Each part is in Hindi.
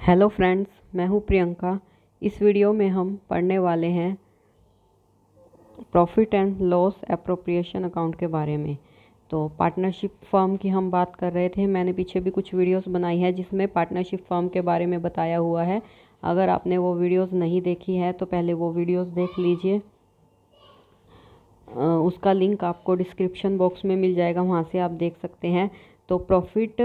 हेलो फ्रेंड्स, मैं हूं प्रियंका। इस वीडियो में हम पढ़ने वाले हैं profit and loss appropriation account के बारे में। तो पार्टनरशिप फर्म की हम बात कर रहे थे। मैंने पीछे भी कुछ वीडियोस बनाई है जिसमें पार्टनरशिप फर्म के बारे में बताया हुआ है। अगर आपने वो वीडियोस नहीं देखी है तो पहले वो वीडियोस देख लीजिए। उसका लिंक आपको डिस्क्रिप्शन बॉक्स में मिल जाएगा, वहाँ से आप देख सकते हैं। तो profit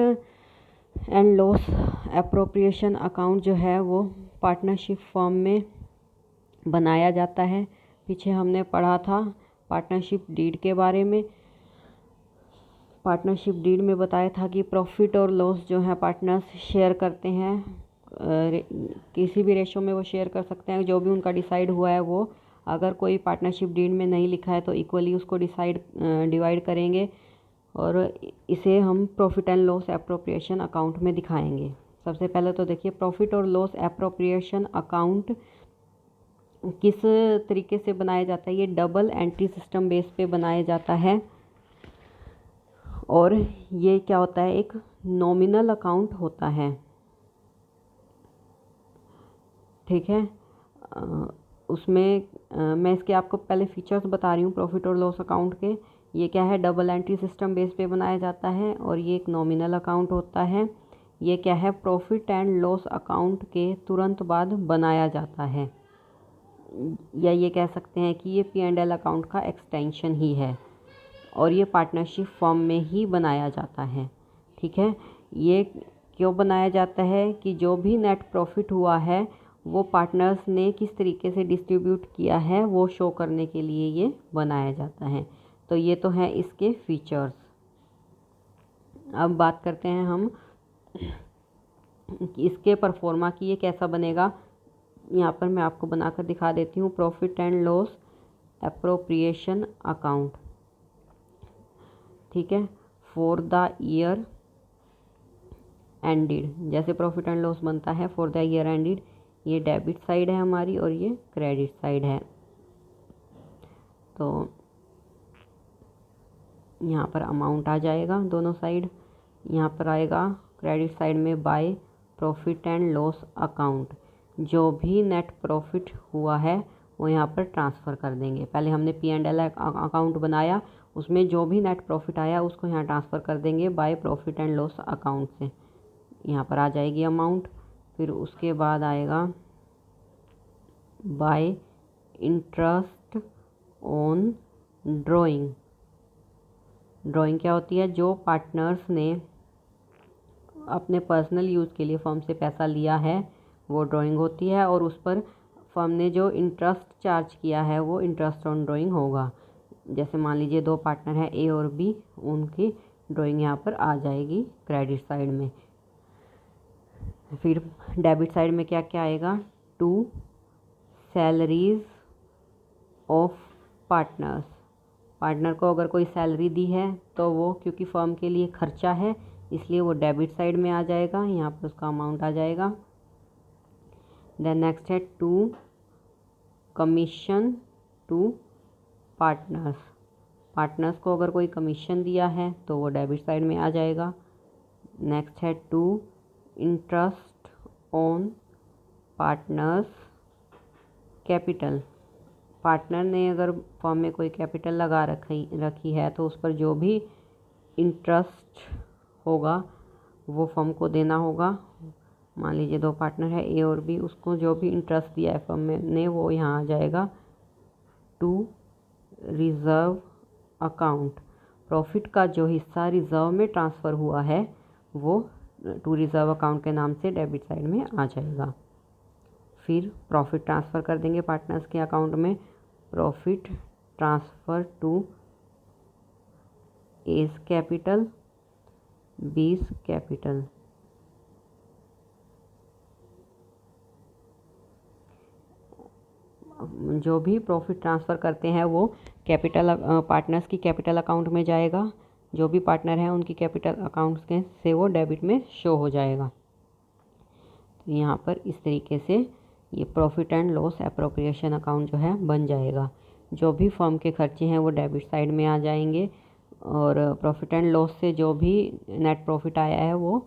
and loss appropriation account जो है वो पार्टनरशिप फर्म में बनाया जाता है। पीछे हमने पढ़ा था पार्टनरशिप डीड के बारे में। पार्टनरशिप डीड में बताया था कि प्रॉफिट और लॉस जो है पार्टनर्स शेयर करते हैं, किसी भी रेशो में वो शेयर कर सकते हैं। जो भी उनका डिसाइड हुआ है वो, अगर कोई पार्टनरशिप डीड में नहीं लिखा है तो इक्वली उसको डिवाइड करेंगे और इसे हम profit and loss appropriation account में दिखाएंगे। सबसे पहले तो देखिए, प्रॉफिट और लॉस एप्रोप्रिएशन अकाउंट किस तरीके से बनाया जाता है। ये डबल एंट्री सिस्टम बेस पे बनाया जाता है और ये क्या होता है, एक नॉमिनल अकाउंट होता है। ठीक है। उसमें मैं इसके आपको पहले फीचर्स बता रही हूँ प्रॉफिट और लॉस अकाउंट के। ये क्या है, डबल एंट्री सिस्टम बेस पे बनाया जाता है और ये एक नॉमिनल अकाउंट होता है। ये क्या है, प्रॉफिट एंड लॉस अकाउंट के तुरंत बाद बनाया जाता है, या ये कह सकते हैं कि ये P&L अकाउंट का एक्सटेंशन ही है और ये पार्टनरशिप फॉर्म में ही बनाया जाता है। ठीक है। ये क्यों बनाया जाता है कि जो भी नेट प्रॉफिट हुआ है वो पार्टनर्स ने किस तरीके से डिस्ट्रीब्यूट किया है वो शो करने के लिए ये बनाया जाता है। तो ये तो है इसके फीचर्स। अब बात करते हैं हम इसके परफॉर्मा की, ये कैसा बनेगा। यहाँ पर मैं आपको बनाकर दिखा देती हूँ। Profit and loss appropriation account, ठीक है, फॉर द ईयर एंडेड। जैसे प्रॉफिट एंड लॉस बनता है फॉर द ईयर एंडेड, ये डेबिट साइड है हमारी और ये क्रेडिट साइड है। तो यहाँ पर अमाउंट आ जाएगा दोनों साइड। यहाँ पर आएगा क्रेडिट साइड में by profit and loss account. जो भी नेट प्रॉफिट हुआ है वो यहाँ पर ट्रांसफ़र कर देंगे। पहले हमने P&L अकाउंट बनाया, उसमें जो भी नेट प्रॉफिट आया उसको यहाँ ट्रांसफ़र कर देंगे by profit and loss account से। यहाँ पर आ जाएगी अमाउंट। फिर उसके बाद आएगा bye interest on drawing. Drawing क्या होती है, जो पार्टनर्स ने अपने पर्सनल यूज़ के लिए फर्म से पैसा लिया है वो ड्राइंग होती है, और उस पर फर्म ने जो इंटरेस्ट चार्ज किया है वो इंटरेस्ट ऑन ड्राइंग होगा। जैसे मान लीजिए दो पार्टनर हैं A और B, उनकी ड्राइंग यहाँ पर आ जाएगी क्रेडिट साइड में। फिर डेबिट साइड में क्या क्या आएगा, to salaries of partners. Partner को अगर कोई सैलरी दी है तो वो, क्योंकि फर्म के लिए खर्चा है इसलिए वो डेबिट साइड में आ जाएगा, यहाँ पर उसका अमाउंट आ जाएगा। देन नेक्स्ट है to commission to partners. Partners को अगर कोई कमीशन दिया है तो वो डेबिट साइड में आ जाएगा। नेक्स्ट है to interest on partners capital. Partner ने अगर फर्म में कोई कैपिटल लगा रखी है तो उस पर जो भी इंटरेस्ट होगा वो फर्म को देना होगा। मान लीजिए दो पार्टनर है A और B, उसको जो भी इंटरेस्ट दिया है फर्म में ने वो यहाँ आ जाएगा टू रिज़र्व अकाउंट। प्रॉफिट का जो हिस्सा रिज़र्व में ट्रांसफ़र हुआ है वो टू रिज़र्व अकाउंट के नाम से डेबिट साइड में आ जाएगा। फिर प्रॉफिट ट्रांसफ़र कर देंगे पार्टनर्स के अकाउंट में। Profit transfer to A's capital, B's capital. जो भी प्रॉफिट ट्रांसफ़र करते हैं वो कैपिटल पार्टनर्स की कैपिटल अकाउंट में जाएगा। जो भी पार्टनर हैं उनकी कैपिटल अकाउंट्स के से वो डेबिट में शो हो जाएगा। तो यहाँ पर इस तरीके से ये profit and loss appropriation account जो है बन जाएगा। जो भी फर्म के खर्चे हैं वो डेबिट साइड में आ जाएंगे और प्रॉफिट एंड लॉस से जो भी नेट प्रॉफिट आया है वो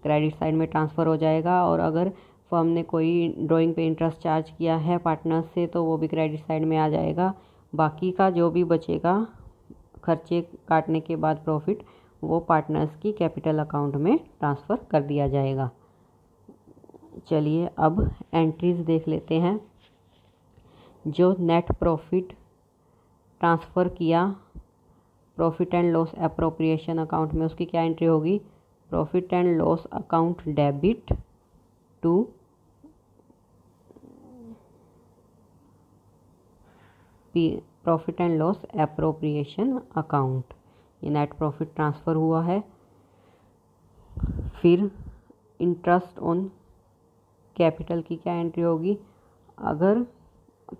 क्रेडिट साइड में ट्रांसफ़र हो जाएगा। और अगर फर्म ने कोई ड्राइंग पे इंटरेस्ट चार्ज किया है पार्टनर्स से तो वो भी क्रेडिट साइड में आ जाएगा। बाकी का जो भी बचेगा खर्चे काटने के बाद प्रॉफिट, वो पार्टनर्स की कैपिटल अकाउंट में ट्रांसफ़र कर दिया जाएगा। चलिए अब एंट्रीज देख लेते हैं। जो नेट प्रॉफिट ट्रांसफ़र किया profit and loss appropriation account में, उसकी क्या एंट्री होगी? Profit and loss account debit to profit and loss appropriation account. ये नेट प्रॉफिट ट्रांसफ़र हुआ है। फिर इंटरेस्ट ऑन कैपिटल की क्या एंट्री होगी? अगर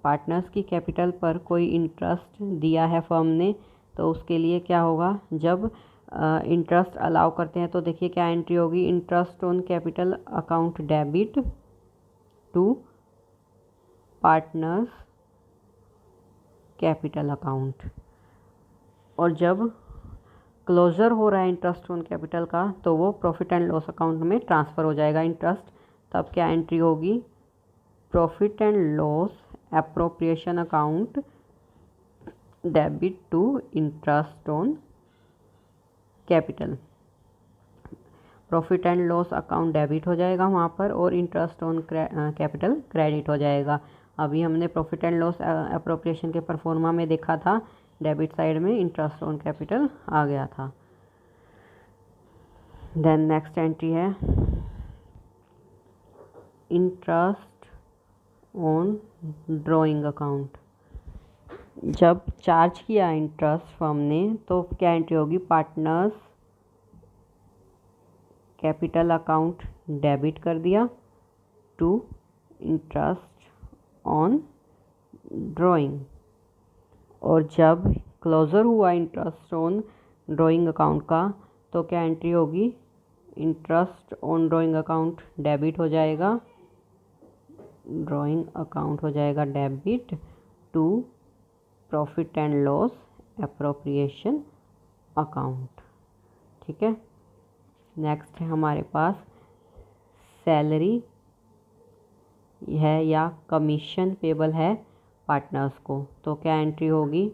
पार्टनर्स की कैपिटल पर कोई इंटरेस्ट दिया है फर्म ने तो उसके लिए क्या होगा? जब इंटरेस्ट अलाउ करते हैं तो देखिए क्या एंट्री होगी? Interest on capital account debit to partners capital account. और जब क्लोजर हो रहा है इंटरेस्ट ऑन कैपिटल का तो वो प्रॉफिट एंड लॉस अकाउंट में ट्रांसफ़र हो जाएगा इंटरेस्ट। तब क्या एंट्री होगी? Profit and loss appropriation account debit to interest on capital. Profit and loss account debit हो जाएगा वहाँ पर और इंटरेस्ट ऑन कैपिटल क्रेडिट हो जाएगा। अभी हमने प्रॉफिट एंड लॉस एप्रोप्रिएशन के परफॉर्मा में देखा था डेबिट साइड में इंटरेस्ट ऑन कैपिटल आ गया था। देन नेक्स्ट एंट्री है इंटरेस्ट ऑन ड्राइंग अकाउंट। जब चार्ज किया इंटरेस्ट फर्म ने तो क्या एंट्री होगी? पार्टनर्स कैपिटल अकाउंट डेबिट कर दिया टू इंटरेस्ट ऑन ड्राइंग। और जब क्लोजर हुआ इंटरेस्ट ऑन ड्राइंग अकाउंट का तो क्या एंट्री होगी? Interest on drawing account debit हो जाएगा, ड्राइंग अकाउंट हो जाएगा debit to profit and loss appropriation account. ठीक है। नेक्स्ट है हमारे पास सैलरी है या कमीशन पेबल है पार्टनर्स को, तो क्या एंट्री होगी?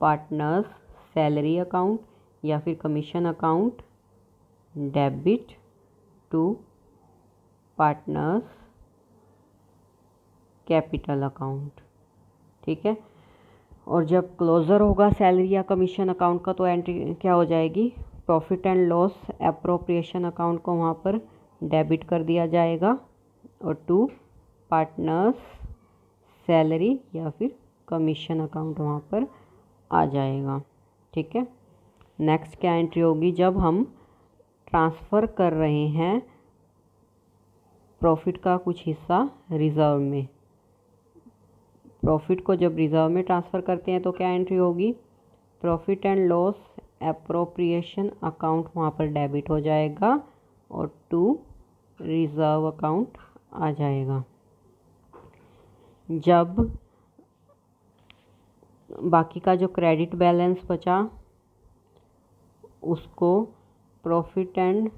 पार्टनर्स सैलरी अकाउंट या फिर commission account debit to partners capital account. ठीक है। और जब क्लोजर होगा सैलरी या कमीशन अकाउंट का तो एंट्री क्या हो जाएगी? Profit and loss appropriation account को वहाँ पर डेबिट कर दिया जाएगा और टू पार्टनर्स सैलरी या फिर कमीशन अकाउंट वहाँ पर आ जाएगा। ठीक है। नेक्स्ट क्या एंट्री होगी? जब हम ट्रांसफ़र कर रहे हैं प्रॉफिट का कुछ हिस्सा रिज़र्व में, प्रॉफिट को जब रिज़र्व में ट्रांसफ़र करते हैं तो क्या एंट्री होगी? Profit and loss appropriation account वहाँ पर डेबिट हो जाएगा और टू रिज़र्व अकाउंट आ जाएगा। जब बाकी का जो क्रेडिट बैलेंस बचा उसको profit and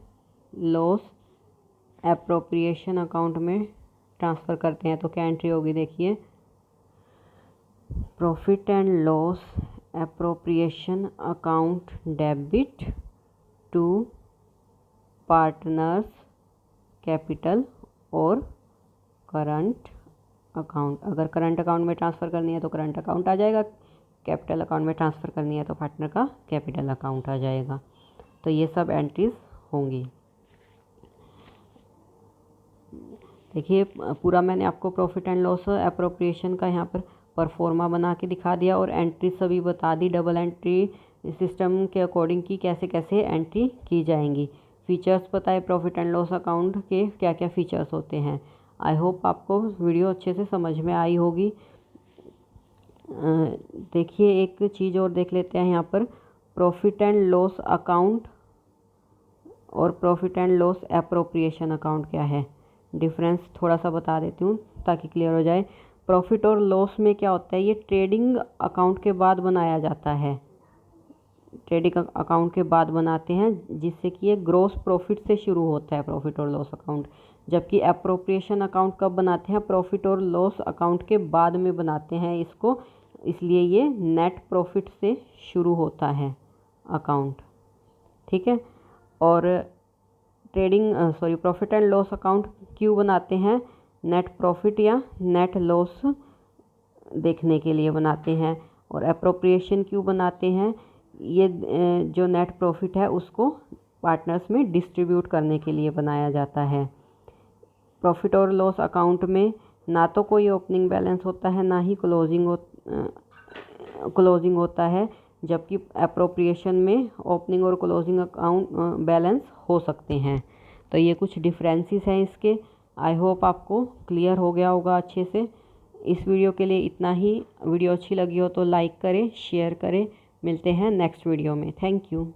loss appropriation account में ट्रांसफ़र करते हैं तो क्या एंट्री होगी? देखिए profit and loss appropriation account debit to partners capital और करंट अकाउंट। अगर करंट अकाउंट में ट्रांसफ़र करनी है तो करंट अकाउंट आ जाएगा, कैपिटल अकाउंट में ट्रांसफ़र करनी है तो पार्टनर का कैपिटल अकाउंट आ जाएगा। तो ये सब एंट्रीज होंगी। देखिए पूरा मैंने आपको प्रॉफिट एंड लॉस एप्रोप्रिएशन का यहाँ पर परफॉर्मा बना के दिखा दिया और एंट्री सभी बता दी डबल एंट्री सिस्टम के अकॉर्डिंग की कैसे कैसे एंट्री की जाएंगी। फीचर्स बताए प्रॉफिट एंड लॉस अकाउंट के क्या क्या फ़ीचर्स होते हैं। आई होप आपको वीडियो अच्छे से समझ में आई होगी। देखिए एक चीज़ और देख लेते हैं यहाँ पर, प्रॉफिट एंड लॉस अकाउंट और profit and loss appropriation account क्या है, डिफरेंस थोड़ा सा बता देती हूँ ताकि क्लियर हो जाए। प्रॉफिट और लॉस में क्या होता है, ये ट्रेडिंग अकाउंट के बाद बनाया जाता है। ट्रेडिंग अकाउंट के बाद बनाते हैं, जिससे कि ये ग्रॉस प्रॉफिट से शुरू होता है प्रॉफिट और लॉस अकाउंट। जबकि अप्रोप्रिएशन अकाउंट कब बनाते हैं, प्रॉफिट और लॉस अकाउंट के बाद में बनाते हैं इसको, इसलिए ये नेट प्रॉफिट से शुरू होता है अकाउंट। ठीक है। और प्रॉफिट एंड लॉस अकाउंट क्यों बनाते हैं, नेट प्रॉफिट या नेट लॉस देखने के लिए बनाते हैं। और अप्रोप्रिएशन क्यों बनाते हैं, ये जो नेट प्रॉफिट है उसको पार्टनर्स में डिस्ट्रीब्यूट करने के लिए बनाया जाता है। प्रॉफिट और लॉस अकाउंट में ना तो कोई ओपनिंग बैलेंस होता है, ना ही क्लोजिंग होता है, जबकि अप्रोप्रिएशन में ओपनिंग और क्लोजिंग अकाउंट बैलेंस हो सकते हैं। तो ये कुछ डिफरेंसेस हैं इसके। आई होप आपको क्लियर हो गया होगा अच्छे से। इस वीडियो के लिए इतना ही। वीडियो अच्छी लगी हो तो लाइक करें, शेयर करें। मिलते हैं नेक्स्ट वीडियो में। Thank you.